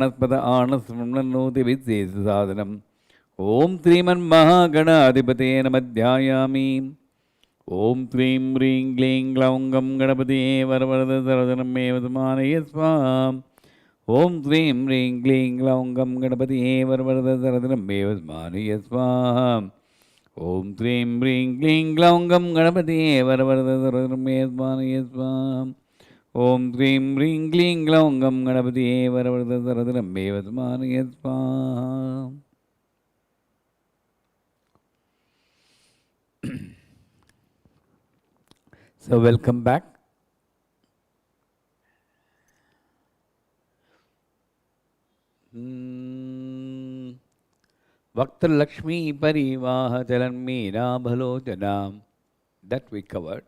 Anaspata Anasmannoti Vidsesadhanam. Om Triman Mahaganaadhipataye Namadhyayami. Om Trim Ring Gling Glaungam Ganapati Varvarada Saradhanam Evadmanaye Swam. Om Trim Ring Gling Glaungam Ganapati Varvarada Saradhanam Evadmanaye Swam. Om Trim Ring Gling Glaungam Ganapati Varvarada Saradhanam Evadmanaye Swam. Om Trim Ring Gling Glaungam Ganapati Varvarada Saradhanam Evadmanaye Swam. So welcome back. Vakta Lakshmi Parivaha Chalanmeera Bhalojanam. That we covered.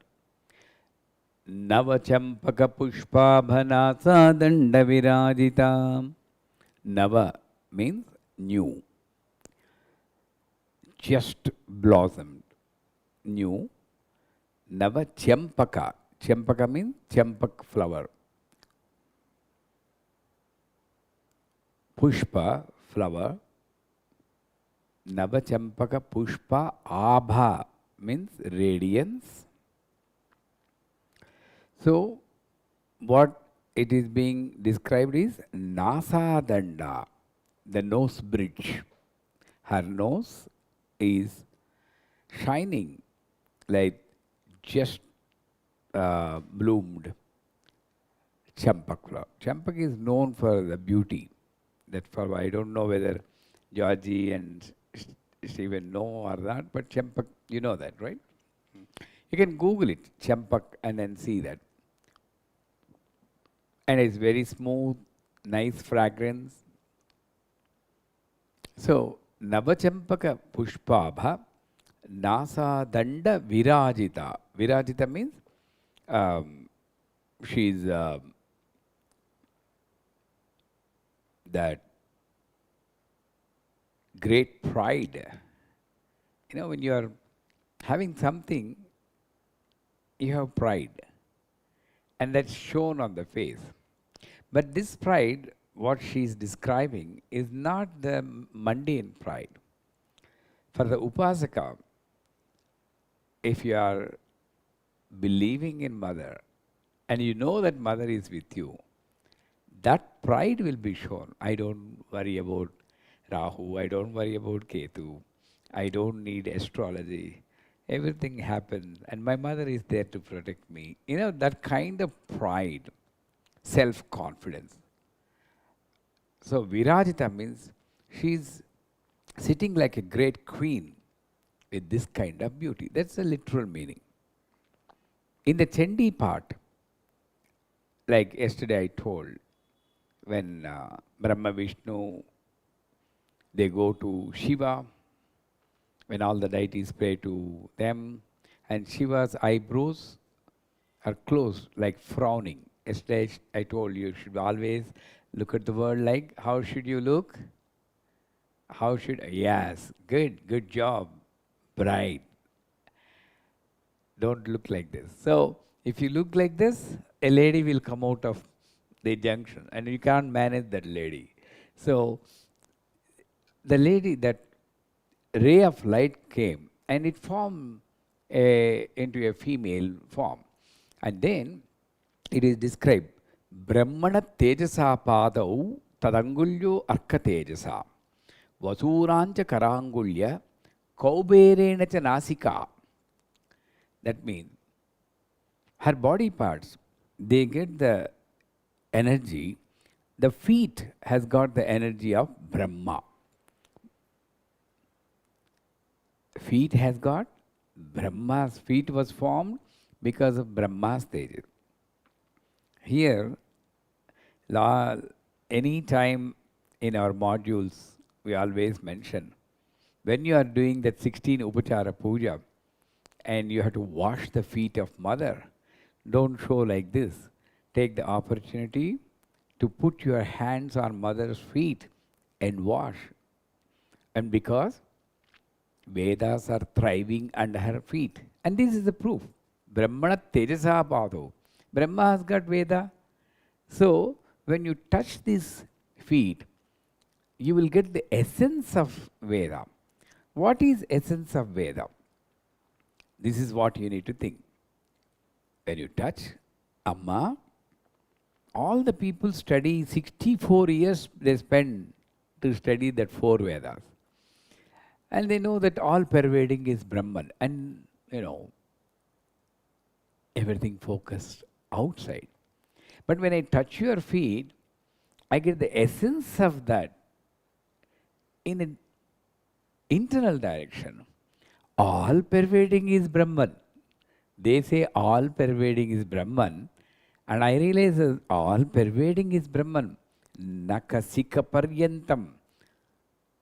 Nava Champaka Pushpa Bhanasa Danda Virajita. Nava means new. Just blossomed. New. Nava Champaka. Champaka means champak flower. Pushpa, flower. Nava Champaka Pushpa Abha means radiance. So, what it is being described is Nasa Danda, the nose bridge. Her nose is shining like just bloomed champak flower. Champak is known for the beauty. That flower, I don't know whether Georgie and Stephen know or not, but champak, you know that, right? You can Google it, champak, and then see that. And it's very smooth, nice fragrance. So, Navachampaka Pushpabha Nasa Danda Virajita. Virajita means she's that great pride. You know, when you are having something, you have pride. And that's shown on the face. But this pride, what she is describing, is not the mundane pride. For the Upasaka, if you are believing in Mother, and you know that Mother is with you, that pride will be shown. I don't worry about Rahu, I don't worry about Ketu, I don't need astrology. Everything happens, and my mother is there to protect me. You know, that kind of pride, self-confidence. So, Virajita means she's sitting like a great queen with this kind of beauty. That's the literal meaning. In the Chandi part, like yesterday I told, when Brahma Vishnu, they go to Shiva, when all the deities pray to them, and Shiva's eyebrows are closed, like frowning. Yesterday I told you should always look at the world like, how should you look? How should, yes, good job, bright. Don't look like this. So, if you look like this, a lady will come out of the junction, and you can't manage that lady. So, the lady, that ray of light came, and it formed into a female form. And then, it is described, Brahmana Tejasa Padau Tadangulyo Arka Tejasa Vasurancha Karangulya Kauberenacha Nasika. That means, her body parts, they get the energy. The feet has got the energy of Brahma. Feet has got Brahma's feet was formed because of Brahma's Tejas. Here, any time in our modules, we always mention, when you are doing that 16 Upachara Puja, and you have to wash the feet of Mother, don't show like this. Take the opportunity to put your hands on Mother's feet and wash. And because Vedas are thriving under her feet. And this is the proof. Brahmana Tejasa Pado. Brahma has got Veda. So, when you touch these feet, you will get the essence of Veda. What is essence of Veda? This is what you need to think. When you touch Amma, all the people study 64 years they spend to study that 4 Vedas. And they know that all pervading is Brahman. And, everything focused outside. But when I touch your feet, I get the essence of that in an internal direction. All pervading is Brahman. They say all pervading is Brahman. And I realize that all pervading is Brahman. Nakasika paryantam.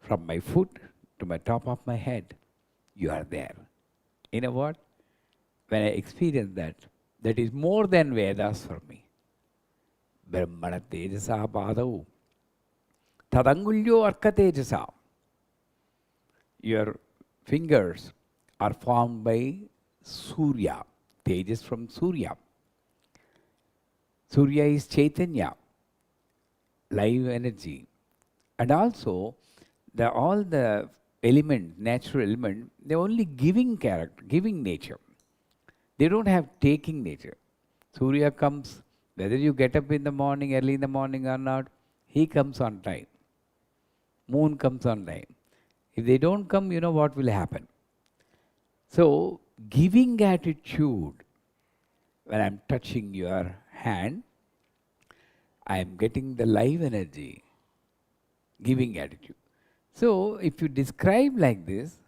From my foot to my top of my head, you are there. You know what? When I experience that, that is more than Vedas for me. Brahmana tejasa padau. Tadangulyo arka tejasa. Your fingers are formed by Surya. Tejas from Surya. Surya is Chaitanya, live energy. And also, all the elements, natural element, they're only giving character, giving nature. They don't have taking nature. Surya comes, whether you get up in the morning, early in the morning or not, he comes on time. Moon comes on time. If they don't come, you know what will happen. So, giving attitude, when I'm touching your hand, I am getting the live energy, giving attitude. So, if you describe like this,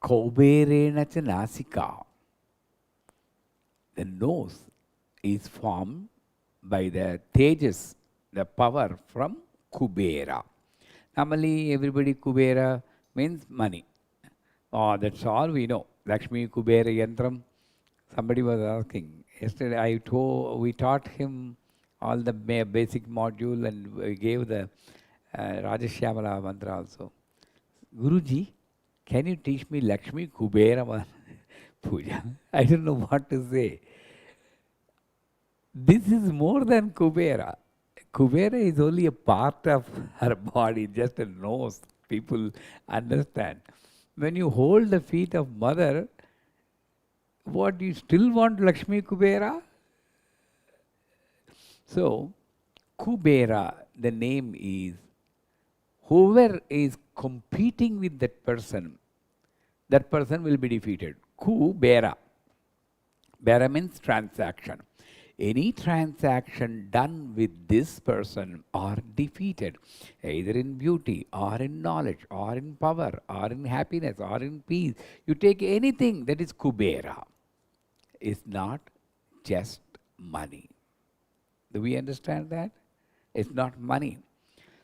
Kauberena cha nasika, the nose is formed by the tejas, the power from Kubera. Normally, everybody Kubera means money. Oh, that's all we know. Lakshmi Kubera Yantram. Somebody was asking. Yesterday, we taught him all the basic module and we gave the Rajashyamala mantra also. Guruji, can you teach me Lakshmi Kubera Puja? I don't know what to say. This is more than Kubera. Kubera is only a part of her body, just a nose. People understand. When you hold the feet of mother, what, you still want Lakshmi Kubera? So, Kubera, the name is, whoever is competing with that person will be defeated. Kubera. Bera means transaction. Any transaction done with this person are defeated, either in beauty or in knowledge or in power or in happiness or in peace. You take anything that is Kubera. It's not just money. Do we understand that? It's not money.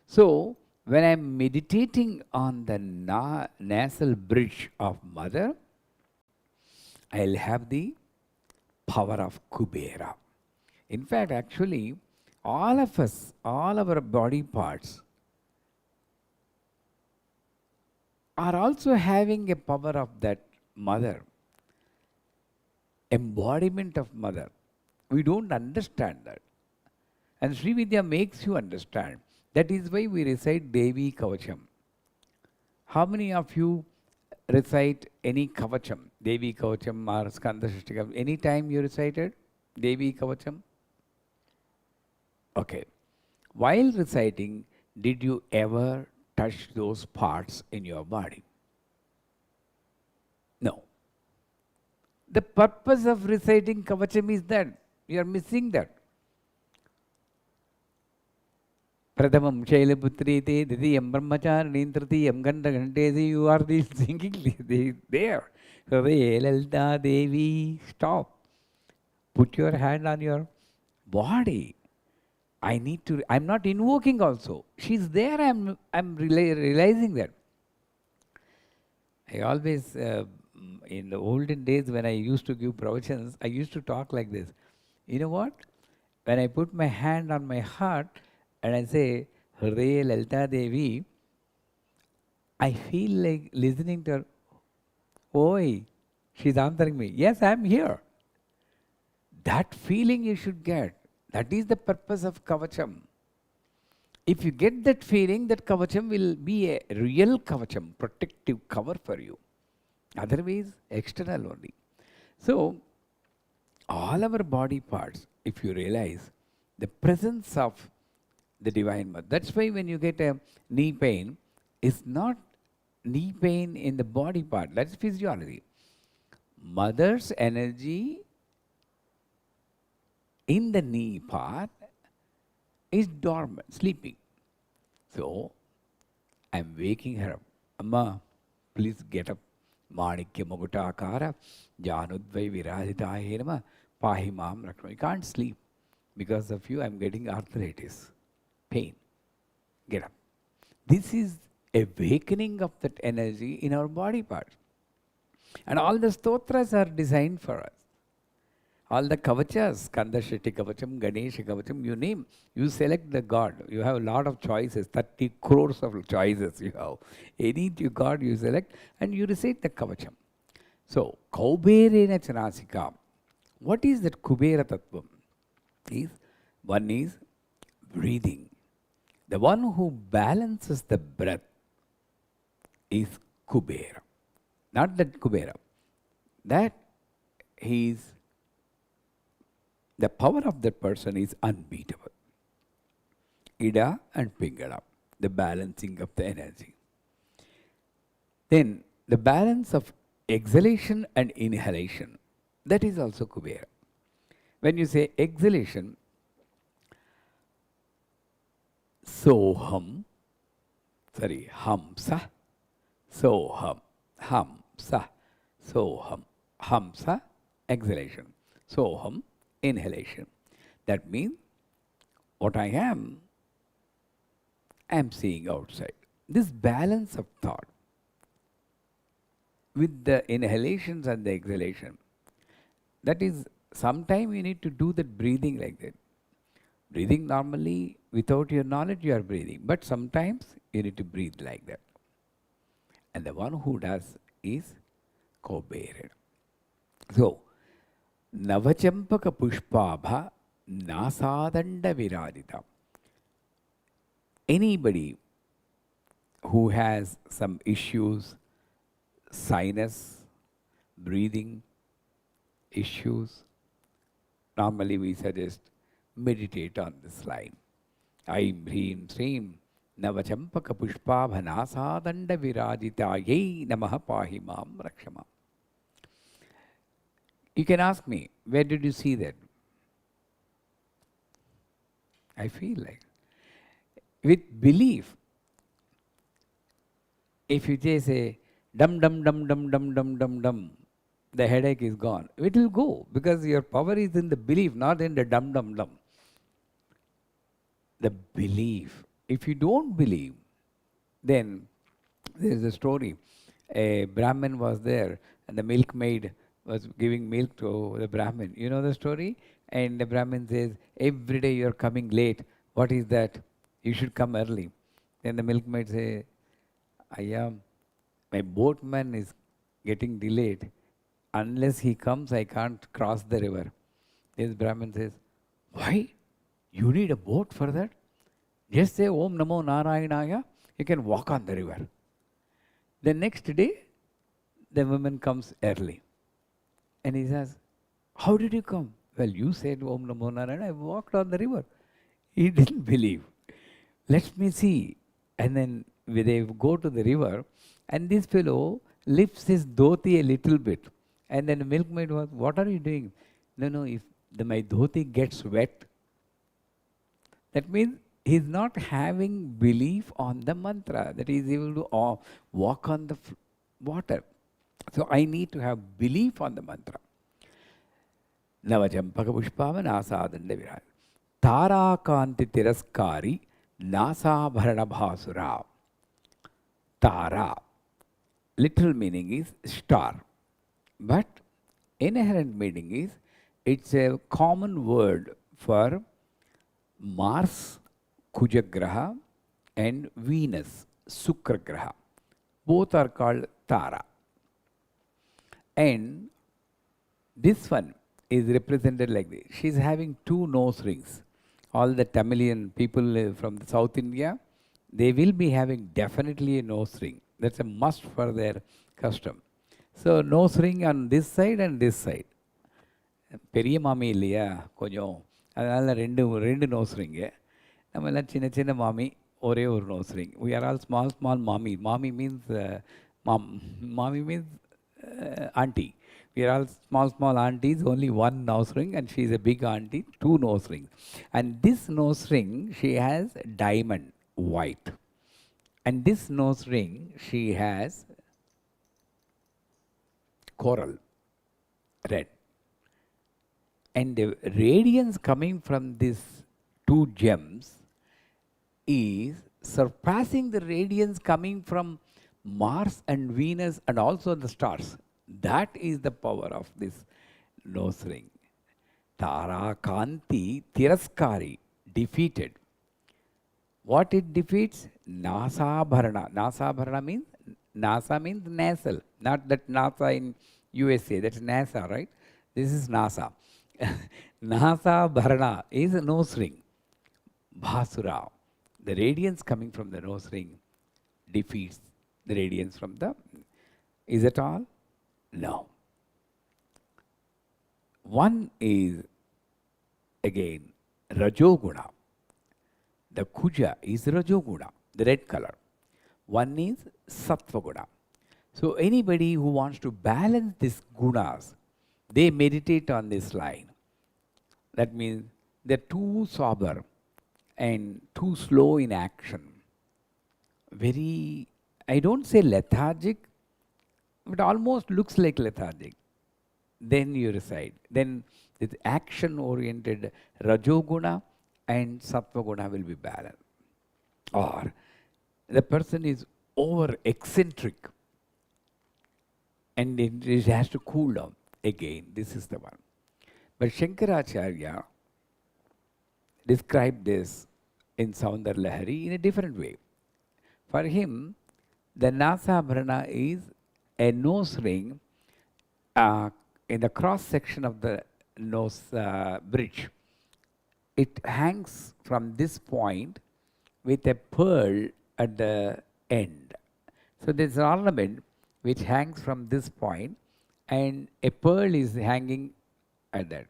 So, when I'm meditating on the nasal bridge of mother, I'll have the power of Kubera. In fact, actually, all of us, all our body parts are also having a power of that mother, embodiment of mother. We don't understand that. And Srividya makes you understand. That is why we recite Devi Kavacham. How many of you recite any Kavacham? Devi Kavacham or Skanda Shashtakam. Any time you recited Devi Kavacham? Okay. While reciting, did you ever touch those parts in your body? No. The purpose of reciting Kavacham is that you are missing that. Pradhamam Shailaputri te Didiyam Brahmacharani Tritiyam Ganda Gantesi, you are singing there. Lalitha Devi, stop. Put your hand on your body. I'm not invoking also. She's there, I'm realizing that. I always, in the olden days when I used to give pravachans, I used to talk like this. You know what? When I put my hand on my heart and I say, Hriday Lalitha Devi, I feel like listening to her. Oi, she's answering me. Yes, I'm here. That feeling you should get. That is the purpose of Kavacham. If you get that feeling, that kavacham will be a real kavacham, protective cover for you. Otherwise, external only. So, all our body parts, if you realize the presence of the Divine Mother. That's why when you get a knee pain, it's not knee pain in the body part, that's physiology. Mother's energy in the knee part is dormant, sleeping. So, I'm waking her up. Amma, please get up. Manikya Mugutakara, Janudvai Virajitahe Nama, Pahimam Rakshma. You can't sleep. Because of you, I'm getting arthritis, pain. Get up. This is awakening of that energy in our body parts. And all the stotras are designed for us. All the kavachas, Skanda Sheti Kavacham, Ganesha Kavacham, you name, you select the god. You have a lot of choices, 30 crores of choices you have. Any god you select and you recite the kavacham. So, Kauberena Chanasika. What is that Kubera Tattvam? One is breathing. The one who balances the breath is Kubera. Not that Kubera. That the power of that person is unbeatable. Ida and Pingala, the balancing of the energy. Then the balance of exhalation and inhalation, that is also Kubera. When you say exhalation, Soham, Hamsa, Soham, Hamsa, Soham, Hamsa, exhalation. Soham, inhalation. That means what I am seeing outside. This balance of thought with the inhalations and the exhalation, that is, sometime you need to do that breathing like that. Breathing normally, without your knowledge, you are breathing. But sometimes you need to breathe like that. And the one who does is Kubera. So, Navachampaka Pushpabha Nasadanda Viradita. Anybody who has some issues, sinus, breathing issues, normally we suggest meditate on this line. Aim Hreem Sreem Navachampaka Pushpabha Nasadanda Viradita Yei Namaha Pahimam Rakshama. You can ask me, where did you see that? I feel like, with belief, if you just say, dum dum dum dum dum dum dum dum, the headache is gone. It will go because your power is in the belief, not in the dum dum dum. The belief. If you don't believe, then there is a story. A Brahmin was there and the milkmaid was giving milk to the Brahmin. You know the story? And the Brahmin says, every day you are coming late. What is that? You should come early. Then the milkmaid says, my boatman is getting delayed. Unless he comes, I can't cross the river. This Brahmin says, why? You need a boat for that? Just say Om Namo Narayanaya, you can walk on the river. The next day, the woman comes early. And he says, how did you come? Well, you said Om Namo Narayana, I walked on the river. He didn't believe. Let me see. And then they go to the river, and this fellow lifts his dhoti a little bit. And then the milkmaid was, what are you doing? No, if my dhoti gets wet, that means he's not having belief on the mantra, that he is able to walk on the water. So I need to have belief on the mantra. Navachampaka Pushpava Nasadanda Viraj. Tara Kanti Tiraskari Nasa Bharana Bhasura. Tara. Literal meaning is star. But inherent meaning is, it's a common word for Mars, Kujagraha, and Venus, Sukragraha. Both are called Tara. And this one is represented like this. She is having two nose rings. all the Tamilian people from the South India, they will be having definitely a nose ring. That's a must for their custom. So nose ring on this side and this side. பெரிய மாமி இல்லையா கொஞ்சம், அதனால் ரெண்டு ரெண்டு nose ring. நம்ம எல்லாம் சின்ன சின்ன மாமி, ஒரே ஒரு nose ring. We are all small small மாமி. மாமி means மாமி means auntie. We are all small small aunties, only one nose ring, and she is a big auntie, two nose rings. And this nose ring, she has diamond white. And this nose ring, she has coral red. And the radiance coming from these two gems is surpassing the radiance coming from Mars and Venus and also the stars. That is the power of this nose ring. Tara Kanti Tiraskari, defeated. What it defeats? Nasa Bharana. Nasa Bharana means, NASA means nasal. Not that NASA in USA, that's NASA, right? This is NASA. Nasa Bharana is a nose ring. Bhasura, the radiance coming from the nose ring defeats the radiance from the... Is it all? No. One is, again, Rajoguna. The Kuja is Rajoguna, the red color. One is Sattvaguna. So anybody who wants to balance these gunas, they meditate on this line. That means they're too sober and too slow in action. Very, I don't say lethargic, but almost looks like lethargic. Then you recite. Then this action-oriented Rajoguna and Sattvaguna will be balanced. Or the person is over eccentric and it has to cool down. Again, this is the one. But Shankaracharya described this in Soundarya Lahari in a different way. For him, the Nasabharana is a nose ring in the cross section of the nose bridge. It hangs from this point with a pearl at the end. So there's an ornament which hangs from this point and a pearl is hanging at that.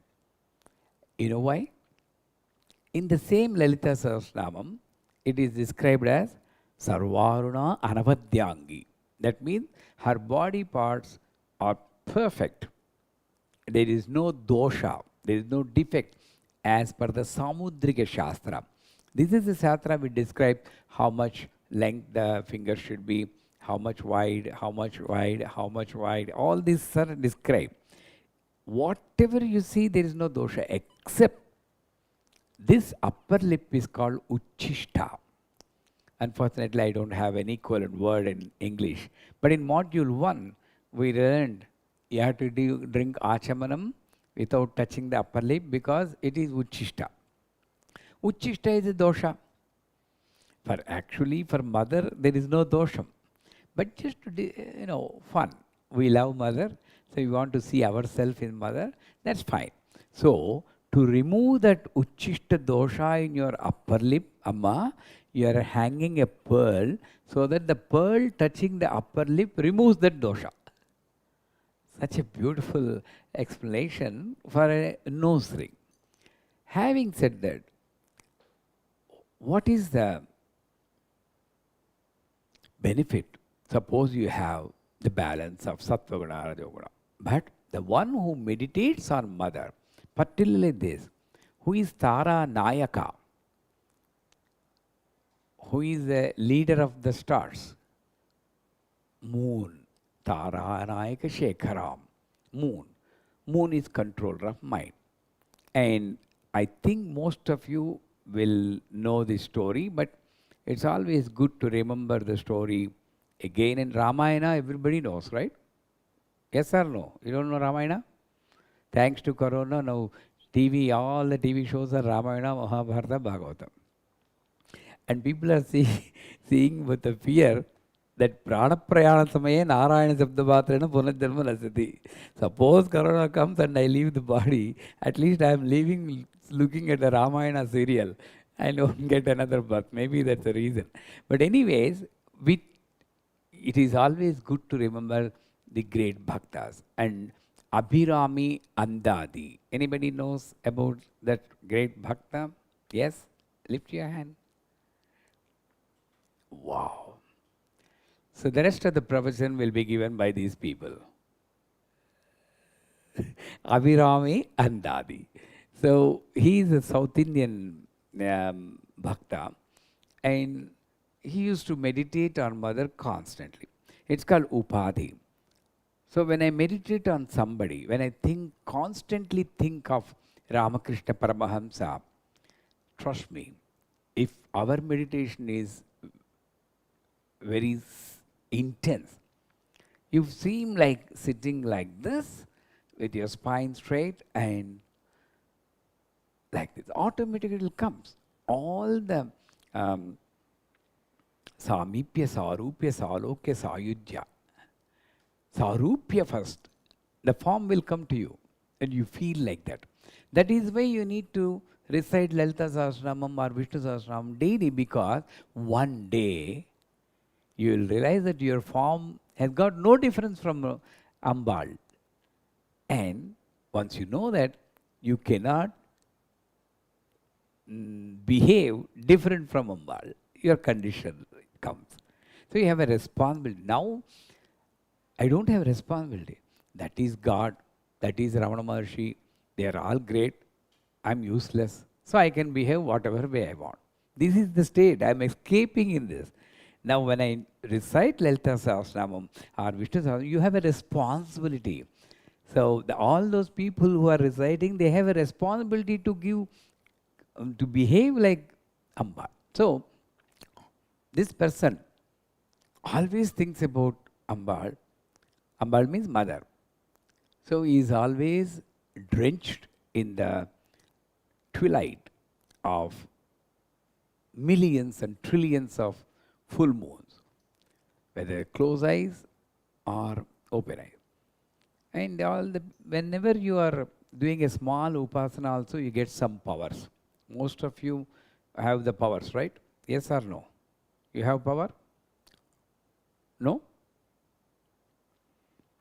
You know why? In the same Lalitha Sahasranamam, it is described as Sarvaruna Anavadhyangi. That means her body parts are perfect. There is no dosha, there is no defect as per the Samudrika Shastra. This is the Shastra which describes how much length the finger should be, how much wide, how much wide, how much wide. All these are described. Whatever you see, there is no dosha except this upper lip is called Uchishta. Unfortunately, I don't have an equivalent word in English. But in module 1, we learned you have to drink Achamanam without touching the upper lip because it is Uchishta. Uchishta is a dosha. For mother, there is no dosham. But just to, fun. We love mother, so we want to see ourselves in mother. That's fine. So, to remove that Uchishta dosha in your upper lip, Amma, you are hanging a pearl so that the pearl touching the upper lip removes that dosha. Such a beautiful explanation for a nose ring. Having said that, what is the benefit? Suppose you have the balance of Sattvaguna, Rajoguna. But the one who meditates on mother, particularly this, who is Tara Nayaka, who is the leader of the stars, moon, Tara Nayaka Shekharam, moon. Moon is controller of mind. And I think most of you will know this story, but it's always good to remember the story again. In Ramayana, everybody knows, right? Yes or no? You don't know Ramayana? Thanks to Corona, now TV, all the TV shows are Ramayana, Mahabharata, Bhagavatam. And people are seeing with the fear that Pranaprayana Samaye Narayana Sabdabatrana Punadharma Nasati. Suppose Corona comes and I leave the body, at least I am leaving looking at the Ramayana serial and won't get another birth. Maybe that's the reason. But anyways, it is always good to remember the great bhaktas. And Abhirami Andadi. Anybody knows about that great bhakta? Yes? Lift your hand. Wow. So the rest of the profession will be given by these people. Abhirami Andadi. So he is a South Indian bhakta, and he used to meditate on Mother constantly. It's called Upadhi. So when I meditate on somebody, when I constantly think of Ramakrishna Paramahamsa, trust me, if our meditation is very intense, you seem like sitting like this with your spine straight and like this. Automatically it comes. All the Samipya, Sarupya, Salokya, Sayudhya. Sarupya first. The form will come to you and you feel like that. That is why you need to recite Lalitha Sahasranamam or Vishnu Sahasranamam daily, because one day you will realize that your form has got no difference from Ambal. And once you know that, you cannot behave different from Ambal. Your condition comes. So you have a responsibility. Now, I don't have a responsibility. That is God. That is Ramana Maharshi. They are all great. I'm useless. So I can behave whatever way I want. This is the state. I'm escaping in this. Now when I recite Lalitha Sahasranamam or Vishnu Sahasranamam, you have a responsibility. So all those people who are reciting, they have a responsibility to give, to behave like Amba. So this person always thinks about Ambal. Ambal means mother. So he is always drenched in the twilight of millions and trillions of full moons, whether closed eyes or open eyes. And whenever you are doing a small upasana also, you get some powers. Most of you have the powers, right? Yes or no? You have power? No?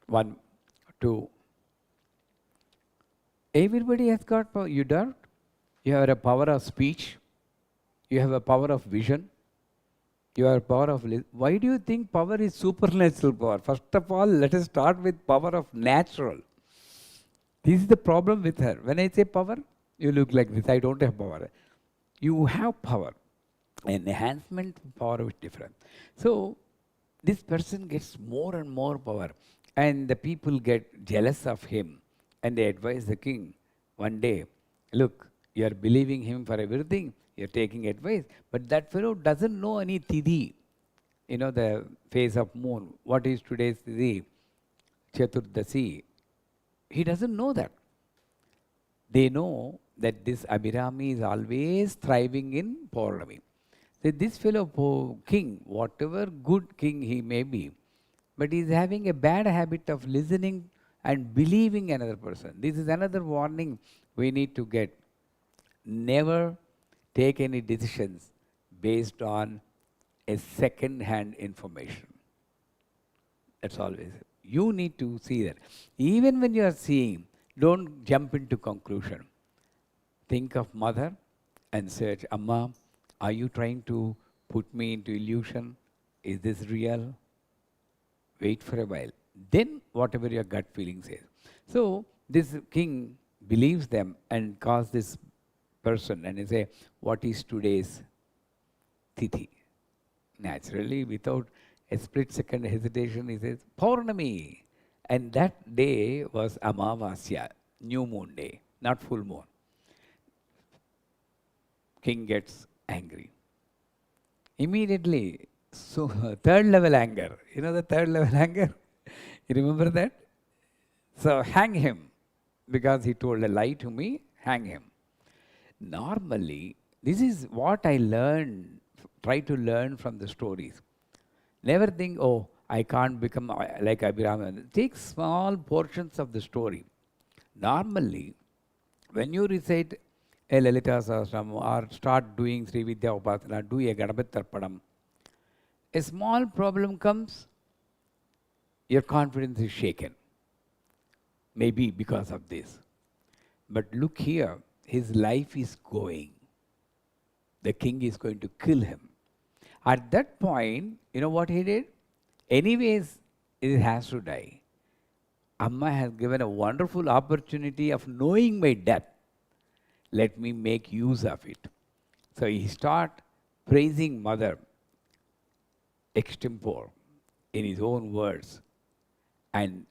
1, 2. Everybody has got power. You don't? You have a power of speech. You have a power of vision. You have a power of... Why do you think power is supernatural power? First of all, let us start with power of natural. This is the problem with her. When I say power, you look like this. I don't have power. You have power. Enhancement power is different. So, this person gets more and more power. And the people get jealous of him. And they advise the king one day, look, you are believing him for everything. You are taking advice. But that fellow doesn't know any Tidhi. You know, the phase of moon. What is today's Tidhi? Chaturdasi. He doesn't know that. They know that this Abhirami is always thriving in Paurnami. So this fellow king, whatever good king he may be, but he is having a bad habit of listening and believing another person. This is another warning we need to get. Never take any decisions based on a second-hand information. That's always. You need to see that. Even when you are seeing, don't jump into conclusion. Think of mother and search, Amma, are you trying to put me into illusion? Is this real? Wait for a while. Then whatever your gut feeling says. So this king believes them and calls this person and he say, what is today's Tithi? Naturally, without a split second hesitation, he says, Paurnami. And that day was Amavasya, new moon day, not full moon. King gets angry. Immediately, so third level anger. You know the third level anger? You remember that? So hang him. Because he told a lie to me, hang him. Normally, this is what I learned, try to learn from the stories. Never think, oh, I can't become like Abhirama. Take small portions of the story. Normally, when you recite a Lalita Sahasranamam or start doing Srividya Upasana, do a Ganapati Tarpanam. A small problem comes, your confidence is shaken. Maybe because of this. But look here, his life is going. The king is going to kill him. At that point, you know what he did? Anyways, it has to die. Amma has given a wonderful opportunity of knowing my death. Let me make use of it. So he start praising mother extempore in his own words. And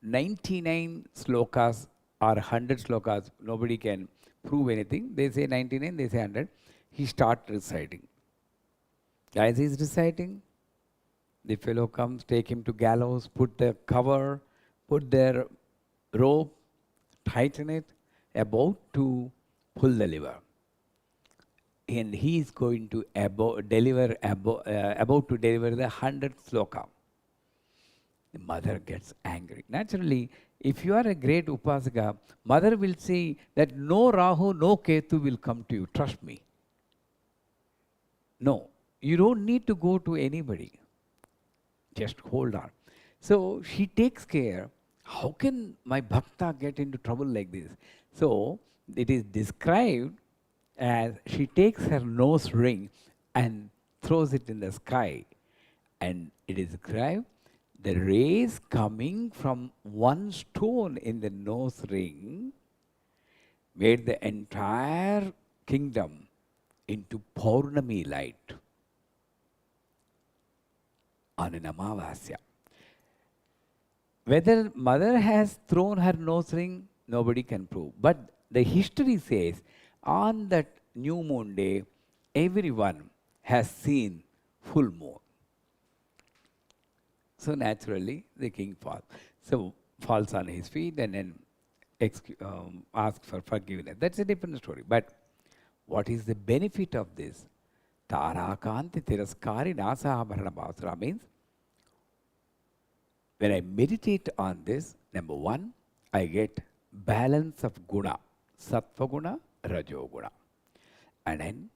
99 slokas or 100 slokas, nobody can prove anything. They say 99, they say 100. He start reciting. As he's reciting, the fellow comes, take him to gallows, put the cover, put their rope, tighten it, about to pull the lever. And he is going to about to deliver the 100th sloka. The mother gets angry. Naturally, if you are a great upasaka, mother will say that no Rahu, no Ketu will come to you. Trust me. No, you don't need to go to anybody. Just hold on. So she takes care. How can my bhakta get into trouble like this? So it is described as she takes her nose ring and throws it in the sky. And it is described the rays coming from one stone in the nose ring made the entire kingdom into Paurnami light on an Amavasya. Whether mother has thrown her nose ring, nobody can prove. But the history says on that new moon day, everyone has seen full moon. So naturally, the king falls. So falls on his feet and then asks for forgiveness. That's a different story. But what is the benefit of this? Tarakanti tiraskari nasa abharana bhavasara means when I meditate on this, number one, I get balance of guna, sattva guna, rajo guna. And then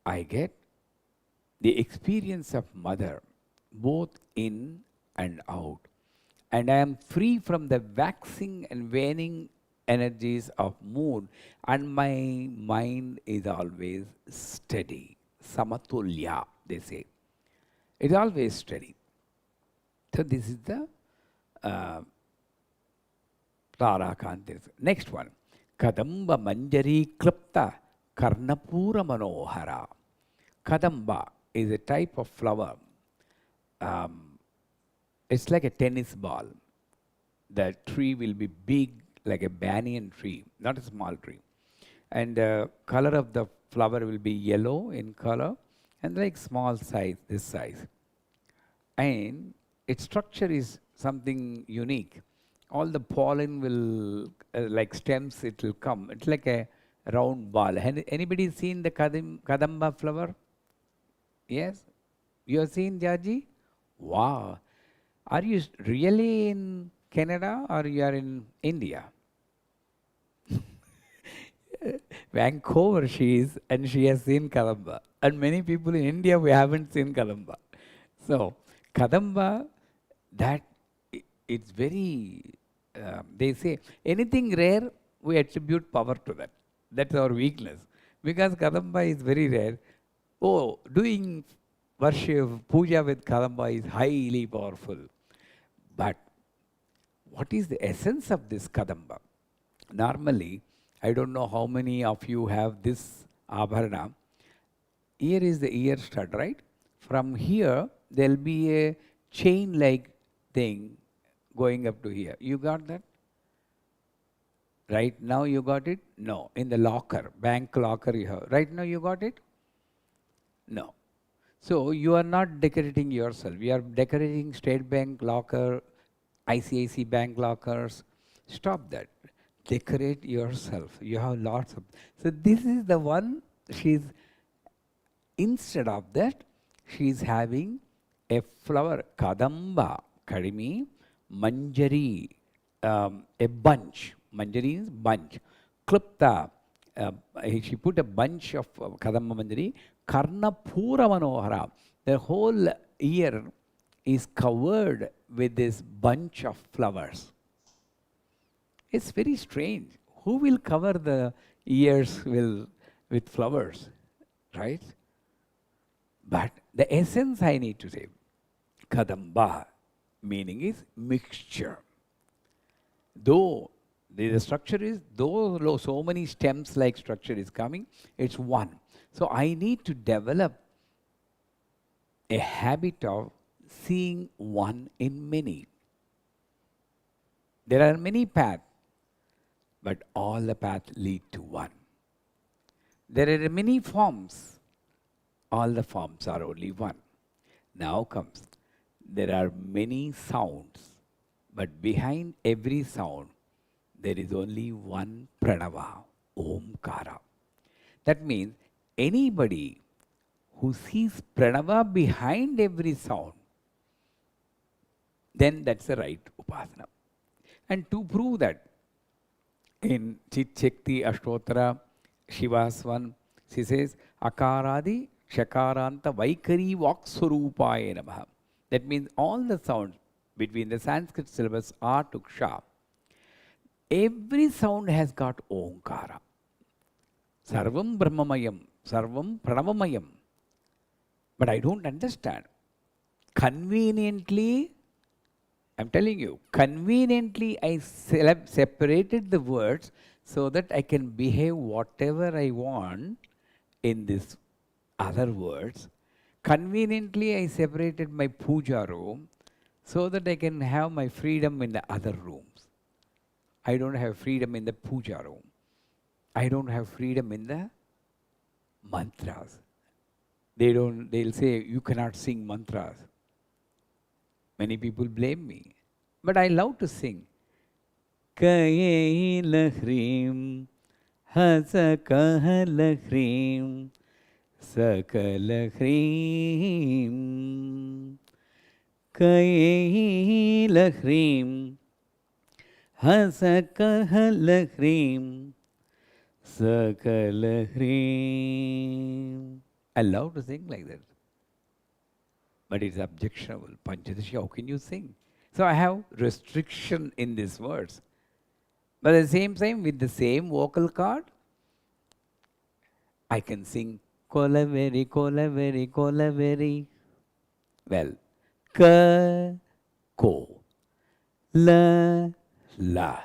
I get the experience of mother, both in and out. And I am free from the waxing and waning energies of mood, and my mind is always steady. Samatulya, they say. It's always steady. So this is the Tarakanti. Next one. Kadamba Manjari Klipta Karnapura Manohara. Kadamba is a type of flower. It's like a tennis ball. The tree will be big, like a banyan tree, not a small tree. And the color of the flower will be yellow in color and like small size, this size. And its structure is something unique. All the pollen will, like stems, it will come. It's like a round ball. Anybody seen the kadamba flower? Yes? You have seen, Jaji? Wow. Are you really in Canada or you are in India? Vancouver she is, and she has seen kadamba. And many people in India, we haven't seen kadamba. So, kadamba, that it's very, they say, anything rare, we attribute power to that. That's our weakness. Because kadamba is very rare. Oh, doing worship, puja with kadamba is highly powerful. But what is the essence of this kadamba? Normally, I don't know how many of you have this abharana. Here is the ear stud, right? From here, there will be a chain-like thing going up to here. You got that? Right now you got it? No. In the locker, bank locker you have. Right now you got it? No. So you are not decorating yourself. You are decorating State Bank locker, ICICI Bank lockers. Stop that. Decorate yourself. You have lots of. So this is the one. Instead of that, she is having a flower, kadamba, kadimi, manjari, a bunch. Manjari is bunch. Klipta, she put a bunch of Kadamba Manjari, Karna Pura Manohara. The whole ear is covered with this bunch of flowers. It's very strange. Who will cover the ears with flowers, right? But the essence I need to say, Kadamba, meaning is mixture. Though the structure is, though so many stems like structure is coming, it's one. So I need to develop a habit of seeing one in many. There are many paths, but all the paths lead to one. There are many forms, all the forms are only one. Now comes, there are many sounds, but behind every sound, there is only one pranava, omkara. That means anybody who sees pranava behind every sound, then that's the right upasana. And to prove that, in Teach Srividya Ashtotara, Shiva's one, she says, Akaradi Shakaranta Vaikari Vakswarupaya Namaha. That means all the sounds between the Sanskrit syllables A to Ksha, every sound has got Omkara. Sarvam Brahmamayam, Sarvam Pranavamayam. But I don't understand. Conveniently, I'm telling you, conveniently I separated the words so that I can behave whatever I want in these other words. Conveniently I separated my puja room so that I can have my freedom in the other rooms. I don't have freedom in the puja room. I don't have freedom in the mantras. They'll say, you cannot sing mantras. Many people blame me. But I love to sing. Kaila hrim, hasa kahala hrim, sakala hrim. Kaila hrim, hasa kahala hrim, sakala hrim. I love to sing like that. But it's objectionable. Panchadashi, how can you sing? So I have restriction in these words. But at the same time, with the same vocal cord, I can sing kolaveri, kolaveri, kolaveri. Well, ka, ko, la, la.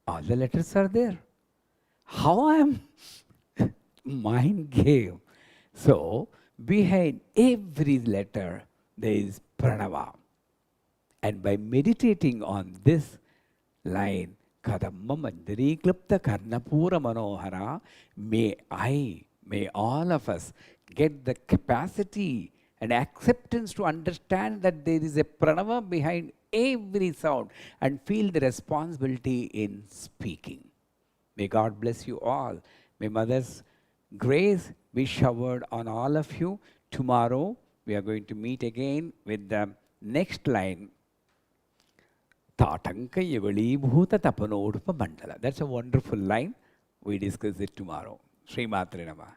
All the letters are there. How I am mind game. So, behind every letter, there is pranava. And by meditating on this line, Kadamba Manjari Klipta Karnapura Manohara, may all of us get the capacity and acceptance to understand that there is a pranava behind every sound and feel the responsibility in speaking. May God bless you all. May Mother's grace be showered on all of you. Tomorrow, we are going to meet again with the next line. Tatanka Yavali Bhuta Tapanodpa Mandala. That's a wonderful line. We discuss it tomorrow. Sri Matre Namah.